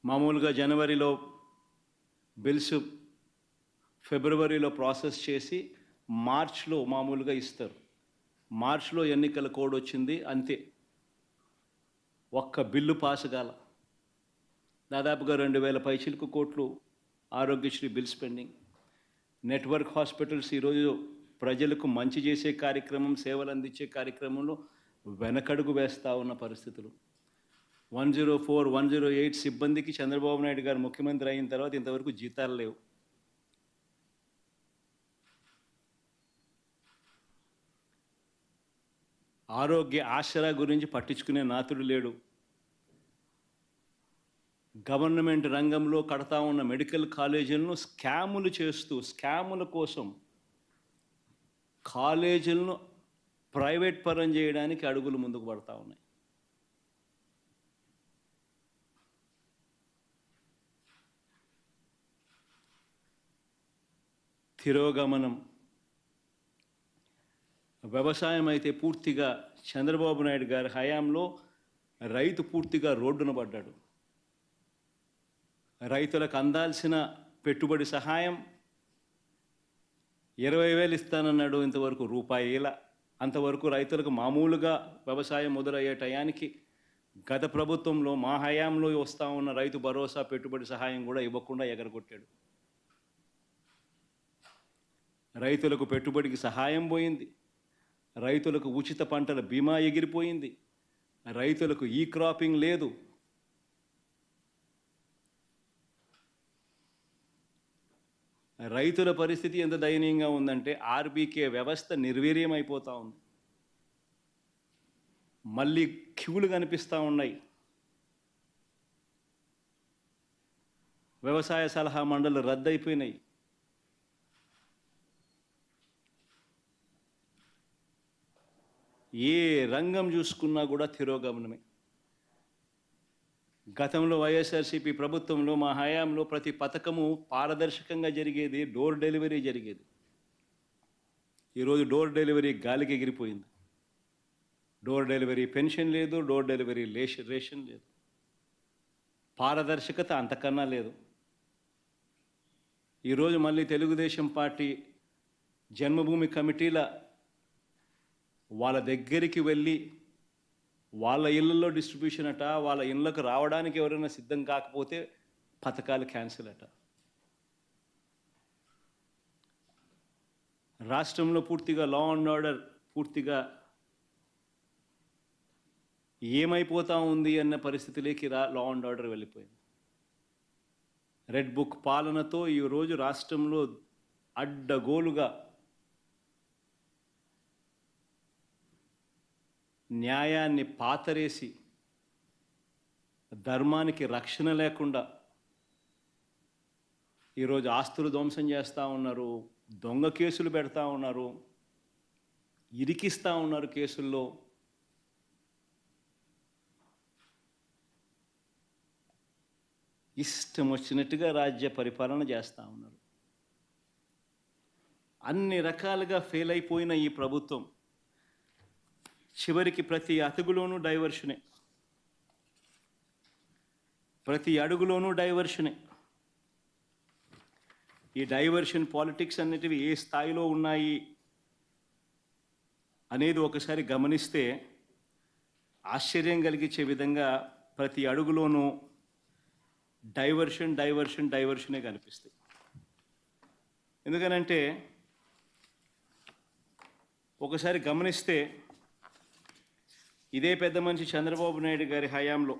మామూలుగా జనవరిలో బిల్స్ ఫిబ్రవరిలో ప్రాసెస్ చేసి మార్చ్లో మామూలుగా ఇస్తారు. మార్చ్లో ఎన్నికల కోడ్ వచ్చింది, అంతే. ఒక్క బిల్లు పాస్ కాల. దాదాపుగా 2000 పైచిలకు కోట్లు Aarogyasri bills pending. Network hospitals ఈరోజు ప్రజలకు మంచి చేసే కార్యక్రమం, సేవలు అందించే కార్యక్రమంలో వెనకడుగు వేస్తూ ఉన్న పరిస్థితులు. 104, 108 సిబ్బందికి చంద్రబాబు నాయుడు గారు ముఖ్యమంత్రి అయిన తర్వాత ఇంతవరకు జీతాలు లేవు. ఆరోగ్య ఆసరా గురించి పట్టించుకునే నాతుడు లేడు. గవర్నమెంట్ రంగంలో కడతా ఉన్న మెడికల్ కాలేజీలను స్కాములు చేస్తూ, స్కాముల కోసం కాలేజీలను ప్రైవేట్ పరం చేయడానికి అడుగులు ముందుకు పడతా ఉన్నాయి. తిరోగమనం. వ్యవసాయం అయితే పూర్తిగా చంద్రబాబు నాయుడు గారి హయాంలో రైతు పూర్తిగా రోడ్డున పడ్డాడు. రైతులకు అందాల్సిన పెట్టుబడి సహాయం 20,000 ఇస్తానన్నాడు, ఇంతవరకు రూపాయిల. అంతవరకు రైతులకు మామూలుగా వ్యవసాయం మొదలయ్యే టయానికి గత ప్రభుత్వంలో మా హయాంలో వస్తూ ఉన్న రైతు భరోసా పెట్టుబడి సహాయం కూడా ఇవ్వకుండా ఎగరగొట్టాడు. రైతులకు పెట్టుబడికి సహాయం పోయింది, రైతులకు ఉచిత పంటల బీమా ఎగిరిపోయింది, రైతులకు ఈ క్రాపింగ్ లేదు. రైతుల పరిస్థితి ఎంత దయనీయంగా ఉందంటే ఆర్బీకే వ్యవస్థ నిర్వీర్యం అయిపోతూ ఉంది. మళ్ళీ క్యూలు కనిపిస్తూ ఉన్నాయి. వ్యవసాయ సలహా మండళ్ళు రద్దయిపోయినాయి. ఏ రంగం చూసుకున్నా కూడా తిరోగమనమే. గతంలో వైఎస్ఆర్సీపీ ప్రభుత్వంలో మా హయాంలో ప్రతి పథకము పారదర్శకంగా జరిగేది, డోర్ డెలివరీ జరిగేది. ఈరోజు డోర్ డెలివరీ గాలికి ఎగిరిపోయింది. డోర్ డెలివరీ పెన్షన్ లేదు, డోర్ డెలివరీ రేషన్ లేదు. పారదర్శకత అంతకన్నా లేదు. ఈరోజు మళ్ళీ తెలుగుదేశం పార్టీ జన్మభూమి కమిటీల వాళ్ళ దగ్గరికి వెళ్ళి వాళ్ళ ఇళ్ళల్లో డిస్ట్రిబ్యూషన్ అట, వాళ్ళ ఇళ్ళకు రావడానికి ఎవరైనా సిద్ధం కాకపోతే పథకాలు క్యాన్సిల్ అట. రాష్ట్రంలో పూర్తిగా లా అండ్ ఆర్డర్ పూర్తిగా ఏమైపోతా ఉంది అన్న పరిస్థితిలోకి లా అండ్ ఆర్డర్ వెళ్ళిపోయింది. రెడ్ బుక్ పాలనతో ఈరోజు రాష్ట్రంలో అడ్డగోలుగా న్యాయాన్ని పాతరేసి, ధర్మానికి రక్షణ లేకుండా ఈరోజు ఆస్తులు ధ్వంసం చేస్తూ ఉన్నారు, దొంగ కేసులు పెడతా ఉన్నారు, ఇరికిస్తూ ఉన్నారు కేసుల్లో. ఇష్టం వచ్చినట్టుగా రాజ్య పరిపాలన చేస్తూ ఉన్నారు. అన్ని రకాలుగా ఫెయిల్ అయిపోయిన ఈ ప్రభుత్వం చివరికి ప్రతి అడుగులోనూ డైవర్షనే, ప్రతి అడుగులోనూ డైవర్షనే. ఈ డైవర్షన్ పాలిటిక్స్ అనేటివి ఏ స్థాయిలో ఉన్నాయి అనేది ఒకసారి గమనిస్తే ఆశ్చర్యం కలిగించే విధంగా ప్రతి అడుగులోనూ డైవర్షనే కనిపిస్తాయి. ఎందుకనంటే ఒకసారి గమనిస్తే ఇదే పెద్ద మనిషి చంద్రబాబు నాయుడు గారి హయాంలో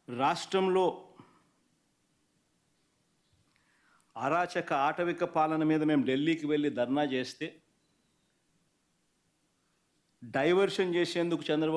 రాష్ట్రంలో అరాచక ఆటవిక పాలన మీద మేము ఢిల్లీకి వెళ్ళి ధర్నా చేస్తే డైవర్షన్ చేసేందుకు చంద్రబాబు